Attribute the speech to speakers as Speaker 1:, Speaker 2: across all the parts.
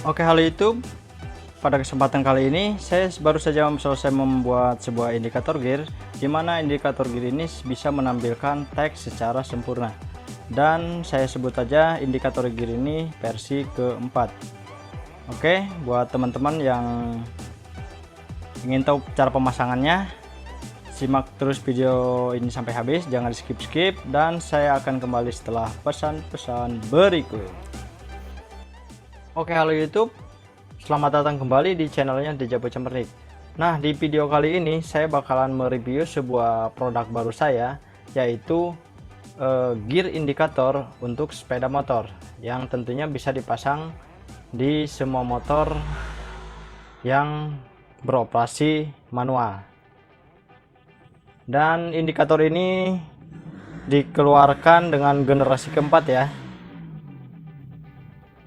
Speaker 1: Oke, halo YouTube. Pada kesempatan kali ini saya baru saja selesai membuat sebuah indikator gear, di mana indikator gear ini bisa menampilkan teks secara sempurna. Dan saya sebut saja indikator gear ini versi keempat. Oke, buat teman-teman yang ingin tahu cara pemasangannya, simak terus video ini sampai habis, jangan di skip-skip, dan saya akan kembali setelah pesan-pesan berikut. Oke, halo YouTube. Selamat datang kembali di channelnya Dejabu Cembernik. Nah, di video kali ini saya bakalan mereview sebuah produk baru saya, yaitu gear indikator untuk sepeda motor, yang tentunya bisa dipasang di semua motor yang beroperasi manual. Dan indikator ini dikeluarkan dengan generasi keempat ya.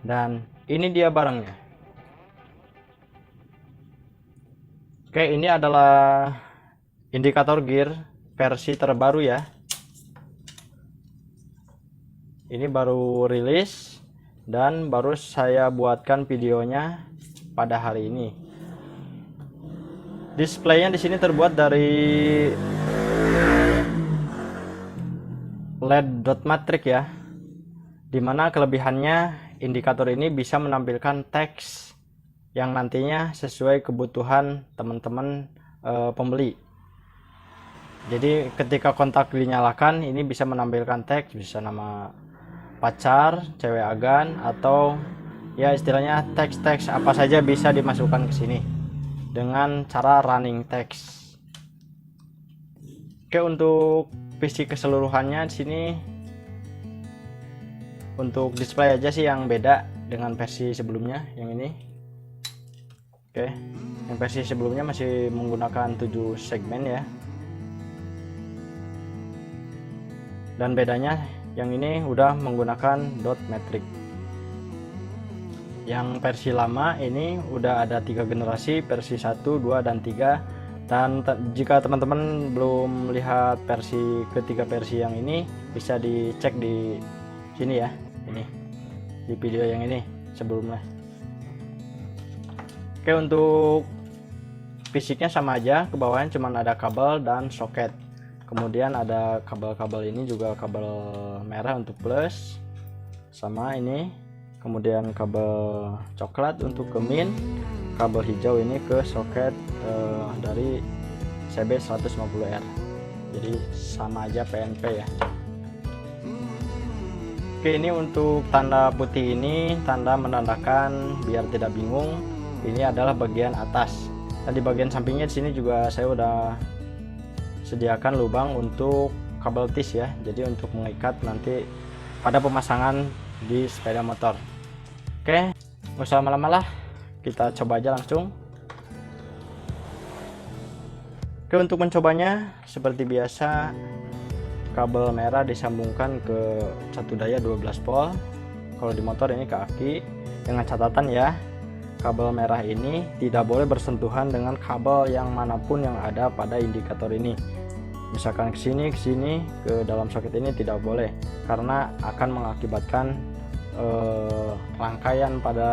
Speaker 1: Dan ini dia barangnya. Oke, ini adalah indikator gear versi terbaru ya. Ini baru rilis dan baru saya buatkan videonya pada hari ini. Displaynya di sini terbuat dari LED dot matrix ya. Dimana kelebihannya indikator ini bisa menampilkan teks yang nantinya sesuai kebutuhan teman-teman pembeli. Jadi ketika kontak dinyalakan, ini bisa menampilkan teks, bisa nama pacar, cewek agan, atau ya istilahnya teks-teks apa saja bisa dimasukkan ke sini dengan cara running text. Oke, untuk visi keseluruhannya di sini untuk display aja sih yang beda dengan versi sebelumnya yang ini. Oke, yang versi sebelumnya masih menggunakan 7 segmen ya. Dan bedanya yang ini udah menggunakan dot matrix. Yang versi lama ini udah ada 3 generasi, versi 1, 2, dan 3. Dan jika teman-teman belum lihat versi ketiga versi yang ini, bisa dicek di sini ya, ini di video yang ini sebelumnya. Oke, untuk fisiknya sama aja, ke bawahnya cuman ada kabel dan soket. Kemudian ada kabel-kabel ini juga kabel merah untuk plus, sama ini. Kemudian kabel coklat untuk ke min, kabel hijau ini ke soket dari CB150R. Jadi sama aja PNP ya. Oke, ini untuk tanda putih ini tanda menandakan biar tidak bingung. Ini adalah bagian atas. Dan di bagian sampingnya di sini juga saya udah sediakan lubang untuk kabel tis ya. Jadi untuk mengikat nanti pada pemasangan di sepeda motor. Oke, nggak usah lama-lama lah, kita coba aja langsung. Oke, untuk mencobanya seperti biasa, kabel merah disambungkan ke satu daya 12 volt. Kalau di motor ini ke aki, dengan catatan ya, kabel merah ini tidak boleh bersentuhan dengan kabel yang manapun yang ada pada indikator ini. Misalkan ke sini, ke dalam soket ini tidak boleh, karena akan mengakibatkan rangkaian pada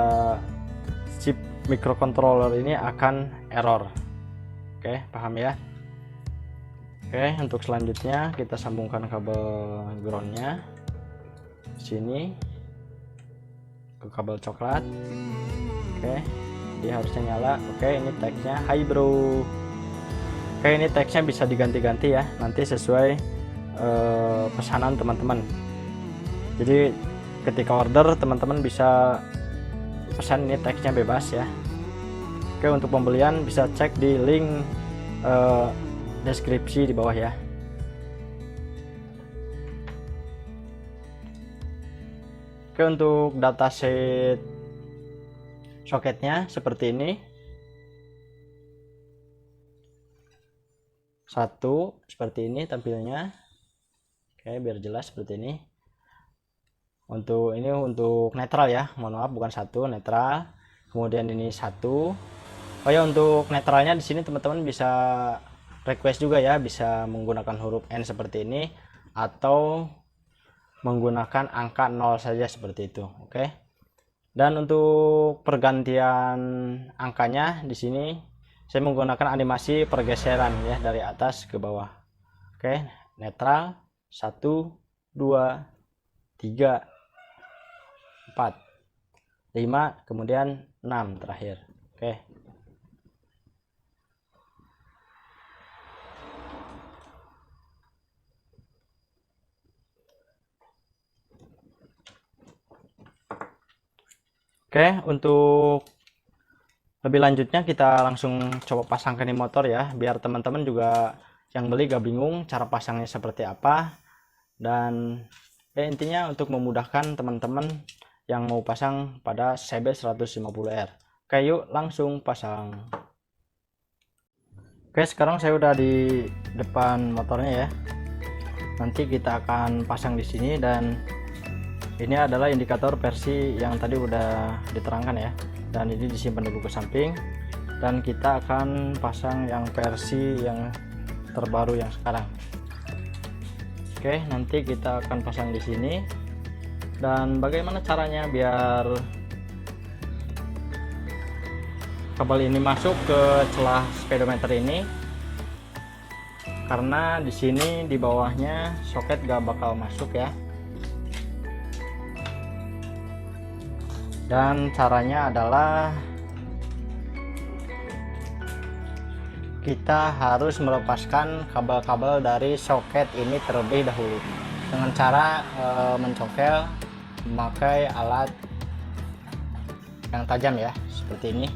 Speaker 1: chip microcontroller ini akan error. Oke, paham ya? Oke, untuk selanjutnya kita sambungkan kabel groundnya sini ke kabel coklat. Oke, dia harusnya nyala. Oke, ini teksnya hi bro. Oke, ini teksnya bisa diganti-ganti ya, nanti sesuai pesanan teman-teman. Jadi ketika order teman-teman bisa pesan ini teksnya bebas ya. Oke, untuk pembelian bisa cek di link deskripsi di bawah ya. Oke, untuk datasheet soketnya seperti ini. Satu seperti ini tampilnya. Oke, biar jelas seperti ini. Untuk ini untuk netral ya, mohon maaf bukan satu, netral. Kemudian ini satu. Oh ya, untuk netralnya di sini teman-teman bisa request juga ya, bisa menggunakan huruf N seperti ini atau menggunakan angka 0 saja seperti itu. Oke. Dan untuk pergantian angkanya di sini saya menggunakan animasi pergeseran ya dari atas ke bawah. Oke, netral 1 2 3 4 5 kemudian 6 terakhir. Oke. Oke, untuk lebih lanjutnya kita langsung coba pasangkan di motor ya, biar teman-teman juga yang beli gak bingung cara pasangnya seperti apa. Dan ya intinya untuk memudahkan teman-teman yang mau pasang pada CB 150R. Oke, yuk langsung pasang. Oke, sekarang saya udah di depan motornya ya. Nanti kita akan pasang di sini, dan ini adalah indikator versi yang tadi udah diterangkan ya, dan ini disimpan dulu ke samping, dan kita akan pasang yang versi yang terbaru yang sekarang. Oke, nanti kita akan pasang di sini. Dan bagaimana caranya biar kabel ini masuk ke celah speedometer ini, karena di sini di bawahnya soket gak bakal masuk ya. Dan caranya adalah kita harus melepaskan kabel-kabel dari soket ini terlebih dahulu dengan cara mencokel memakai alat yang tajam ya, seperti ini.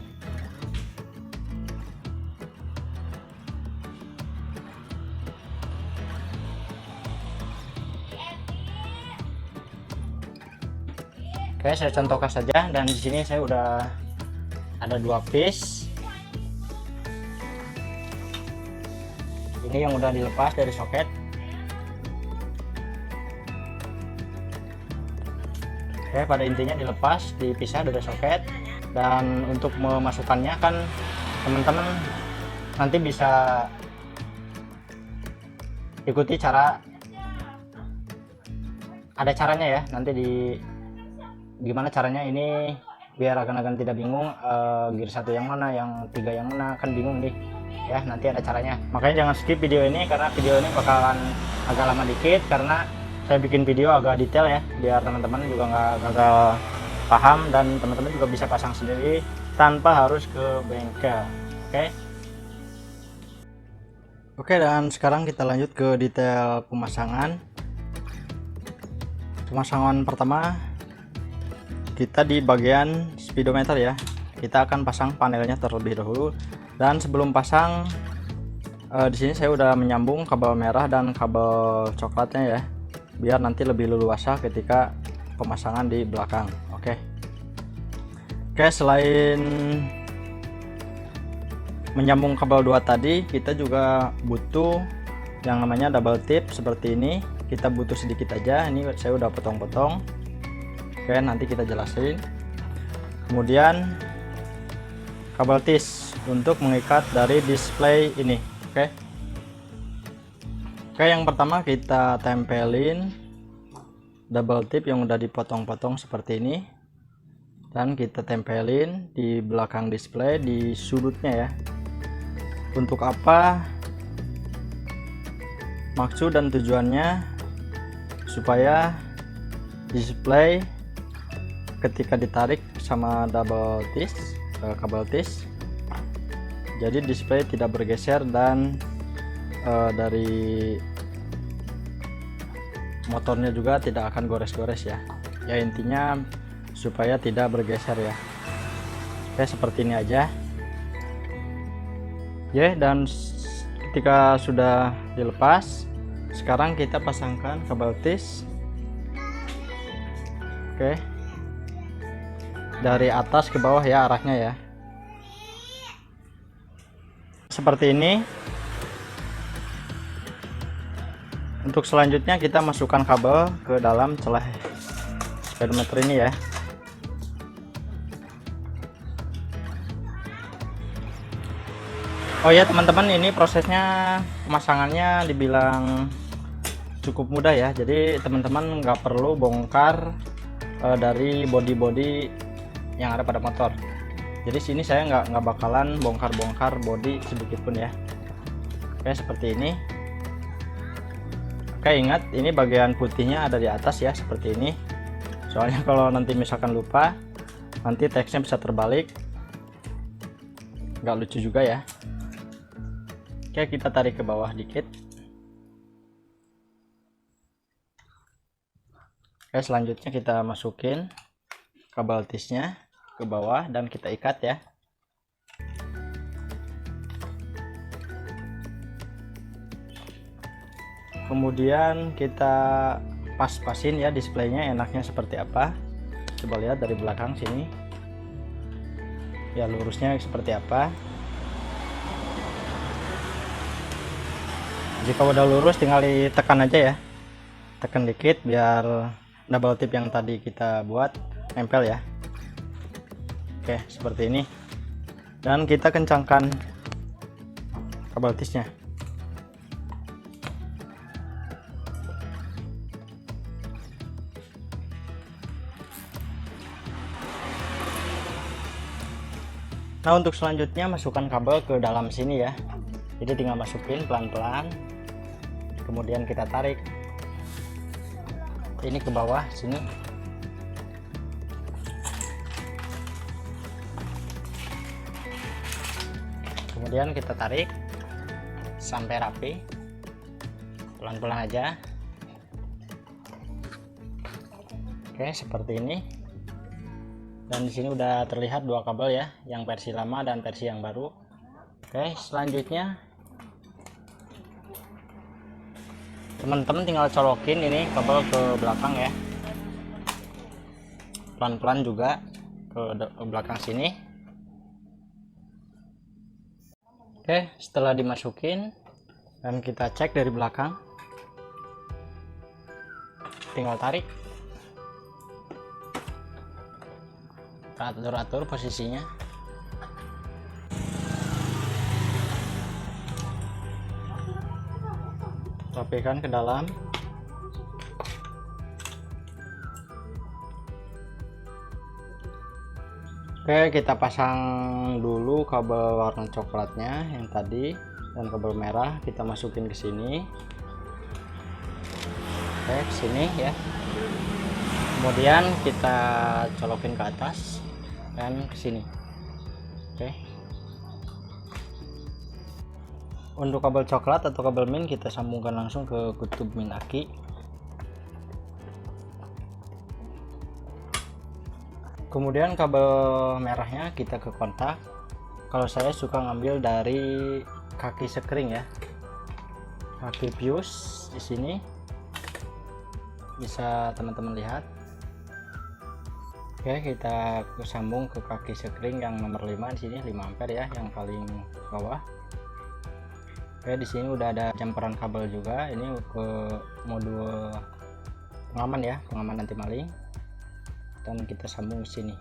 Speaker 1: Oke, saya contohkan saja, dan di sini saya udah ada 2 piece. Ini yang udah dilepas dari soket. Oke, pada intinya dilepas, dipisah dari soket. Dan untuk memasukkannya kan teman-teman nanti bisa ikuti cara, ada caranya ya, nanti di gimana caranya ini biar agan-agan tidak bingung gear 1 yang mana, yang 3 yang mana, kan bingung nih ya. Nanti ada caranya, makanya jangan skip video ini, karena video ini bakalan agak lama dikit karena saya bikin video agak detail ya, biar teman-teman juga nggak gagal paham, dan teman-teman juga bisa pasang sendiri tanpa harus ke bengkel. Oke, dan sekarang kita lanjut ke detail pemasangan. Pemasangan pertama kita di bagian speedometer ya, kita akan pasang panelnya terlebih dahulu. Dan sebelum pasang di sini saya udah menyambung kabel merah dan kabel coklatnya ya, biar nanti lebih leluasa ketika pemasangan di belakang. Oke, selain menyambung kabel 2 tadi, kita juga butuh yang namanya double tip seperti ini. Kita butuh sedikit aja, ini saya udah potong-potong. Oke, nanti kita jelasin. Kemudian kabel tis untuk mengikat dari display ini. Oke, yang pertama kita tempelin double tip yang udah dipotong-potong seperti ini, dan kita tempelin di belakang display di sudutnya ya. Untuk apa? Maksud dan tujuannya supaya display ketika ditarik sama double tis, kabel tis, jadi display tidak bergeser, dan dari motornya juga tidak akan gores-gores ya. Ya intinya supaya tidak bergeser ya. Oke, seperti ini aja ya. Dan ketika sudah dilepas, sekarang kita pasangkan kabel tis. Oke, dari atas ke bawah ya arahnya ya, seperti ini. Untuk selanjutnya kita masukkan kabel ke dalam celah speedometer ini ya. Oh ya teman-teman, ini prosesnya pemasangannya dibilang cukup mudah ya. Jadi teman-teman nggak perlu bongkar dari body-body yang ada pada motor. Jadi sini saya nggak bakalan bongkar-bongkar bodi sedikit pun ya. Oke, seperti ini. Oke, ingat ini bagian putihnya ada di atas ya, seperti ini. Soalnya kalau nanti misalkan lupa, nanti teksnya bisa terbalik, nggak lucu juga ya. Oke, kita tarik ke bawah dikit. Oke, selanjutnya kita masukin kabel tisnya ke bawah dan kita ikat ya. Kemudian kita pas-pasin ya displaynya enaknya seperti apa. Coba lihat dari belakang sini. Ya, lurusnya seperti apa. Jika udah lurus tinggal ditekan aja ya, tekan dikit biar double tip yang tadi kita buat nempel ya. Oke, seperti ini. Dan kita kencangkan kabel tisnya. Nah, untuk selanjutnya masukkan kabel ke dalam sini ya. Jadi tinggal masukin pelan-pelan, kemudian kita tarik ini ke bawah sini. Kemudian kita tarik sampai rapi, pelan-pelan aja. Oke, seperti ini. Dan di sini udah terlihat dua kabel ya, yang versi lama dan versi yang baru. Oke, selanjutnya teman-teman tinggal colokin ini kabel ke belakang ya, pelan-pelan juga ke belakang sini. Oke, setelah dimasukin dan kita cek dari belakang, tinggal tarik, atur-atur posisinya. Rapikan ke dalam. Oke, kita pasang dulu kabel warna coklatnya yang tadi dan kabel merah kita masukin ke sini. Oke, ke sini ya. Kemudian kita colokin ke atas dan ke sini. Oke. Untuk kabel coklat atau kabel min kita sambungkan langsung ke kutub min aki. Kemudian kabel merahnya kita ke kontak. Kalau saya suka ngambil dari kaki sekring ya, kaki fuse di sini bisa teman-teman lihat. Oke, kita sambung ke kaki sekring yang nomor 5 di sini, 5 ampere ya, yang paling bawah. Oke, di sini udah ada jumperan kabel juga. Ini ke modul pengaman ya, pengaman anti maling. Dan kita sambung ke sini.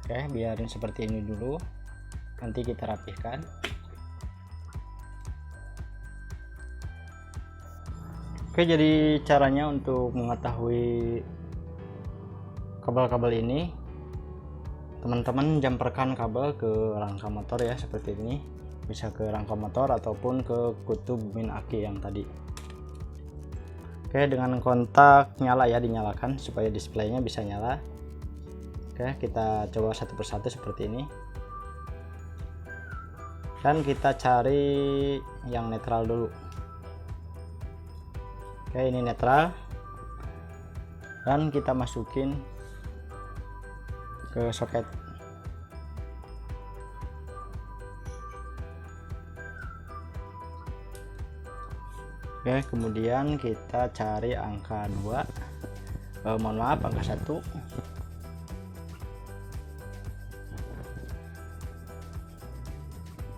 Speaker 1: Oke, biarin seperti ini dulu. Nanti kita rapihkan. Oke, jadi caranya untuk mengetahui kabel-kabel ini, teman-teman jumperkan kabel ke rangka motor ya, seperti ini. Bisa ke rangka motor ataupun ke kutub min aki yang tadi. Oke, dengan kontak nyala ya, dinyalakan supaya displaynya bisa nyala. Oke, kita coba satu persatu seperti ini. Dan kita cari yang netral dulu. Oke, ini netral. Dan kita masukin ke soket. Oke, kemudian kita cari angka 2. Mohon maaf, angka 1.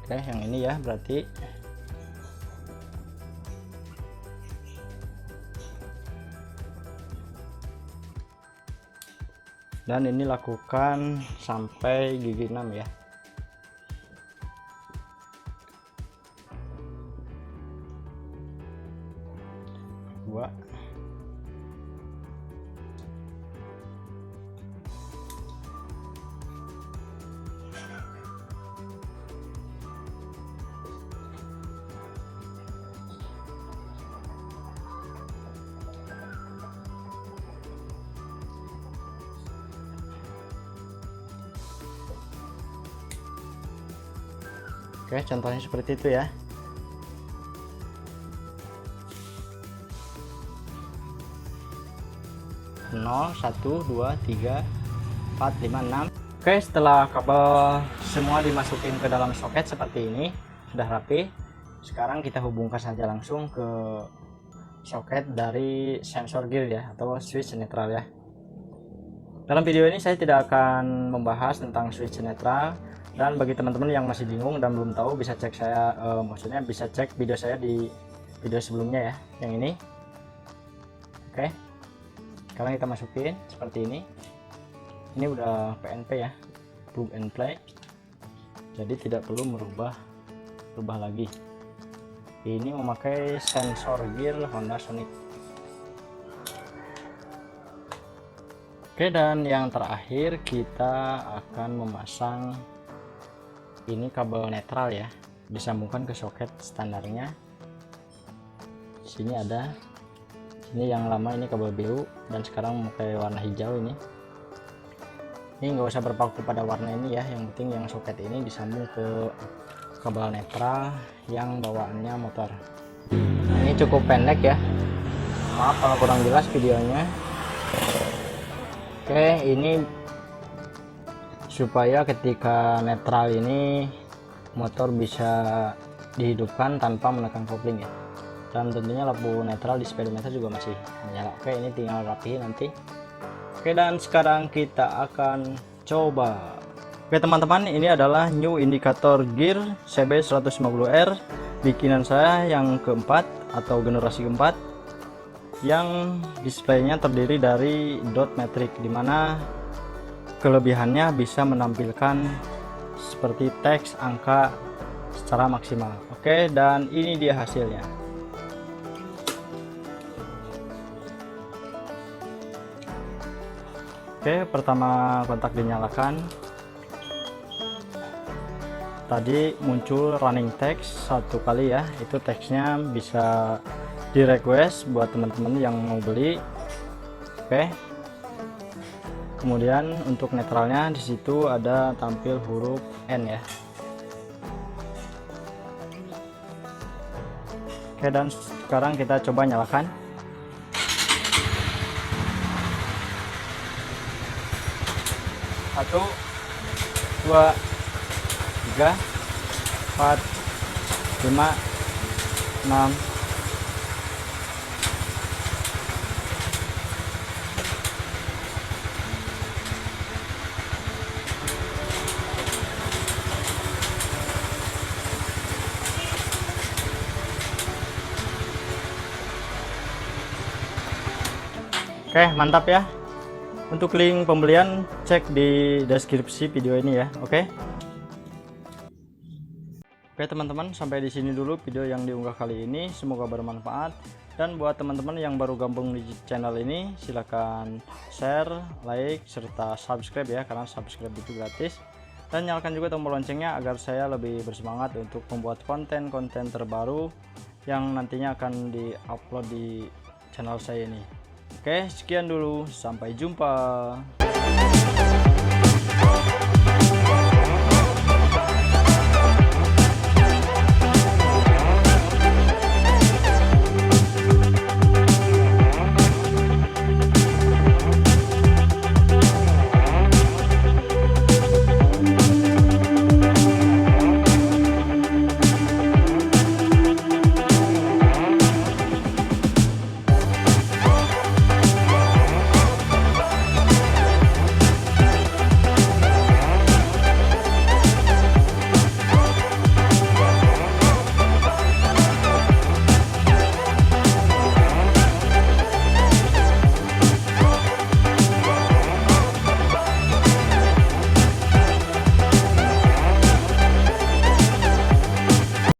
Speaker 1: Oke, yang ini ya berarti. Dan ini lakukan sampai gigi 6 ya. Oke, contohnya seperti itu ya. Nol, 1, 2, 3, 4, 5, 6. Oke, setelah kabel semua dimasukin ke dalam soket seperti ini, sudah rapi. Sekarang kita hubungkan saja langsung ke soket dari sensor gear ya, atau switch netral ya. Dalam video ini saya tidak akan membahas tentang switch netral, dan bagi teman-teman yang masih bingung dan belum tahu bisa cek saya, maksudnya bisa cek video saya di video sebelumnya ya, yang ini. Oke, sekarang kita masukin seperti ini. Ini udah PNP ya, plug and play, jadi tidak perlu merubah lagi. Ini memakai sensor gear Honda Sonic. Oke, dan yang terakhir kita akan memasang ini kabel netral ya, disambungkan ke soket standarnya. Sini ada, ini yang lama ini kabel biru dan sekarang memakai warna hijau ini. Ini nggak usah berpaku pada warna ini ya, yang penting yang soket ini disambung ke kabel netral yang bawaannya motor. Ini cukup pendek ya, maaf kalau kurang jelas videonya. Oke, ini supaya ketika netral ini motor bisa dihidupkan tanpa menekan kopling ya, dan tentunya lampu netral di speedometer juga masih menyala. Oke, ini tinggal rapihin nanti. Oke, dan sekarang kita akan coba. Oke teman-teman, ini adalah new indikator gear CB150R bikinan saya yang keempat atau generasi keempat, yang displaynya terdiri dari dot matrix, dimana kelebihannya bisa menampilkan seperti teks angka secara maksimal. Oke, dan ini dia hasilnya. Oke, pertama kontak dinyalakan. Tadi muncul running text satu kali ya, itu teksnya bisa di request buat teman-teman yang mau beli. Oke, kemudian untuk netralnya di situ ada tampil huruf N ya. Oke, dan sekarang kita coba nyalakan. Satu, dua, 3, 4, 5, 6. Oke, mantap ya. Untuk link pembelian cek di deskripsi video ini ya. Oke. Oke teman-teman, sampai di sini dulu video yang diunggah kali ini. Semoga bermanfaat. Dan buat teman-teman yang baru gabung di channel ini, silahkan share, like, serta subscribe ya, karena subscribe itu gratis. Dan nyalakan juga tombol loncengnya agar saya lebih bersemangat untuk membuat konten-konten terbaru yang nantinya akan di-upload di channel saya ini. Oke, sekian dulu. Sampai jumpa.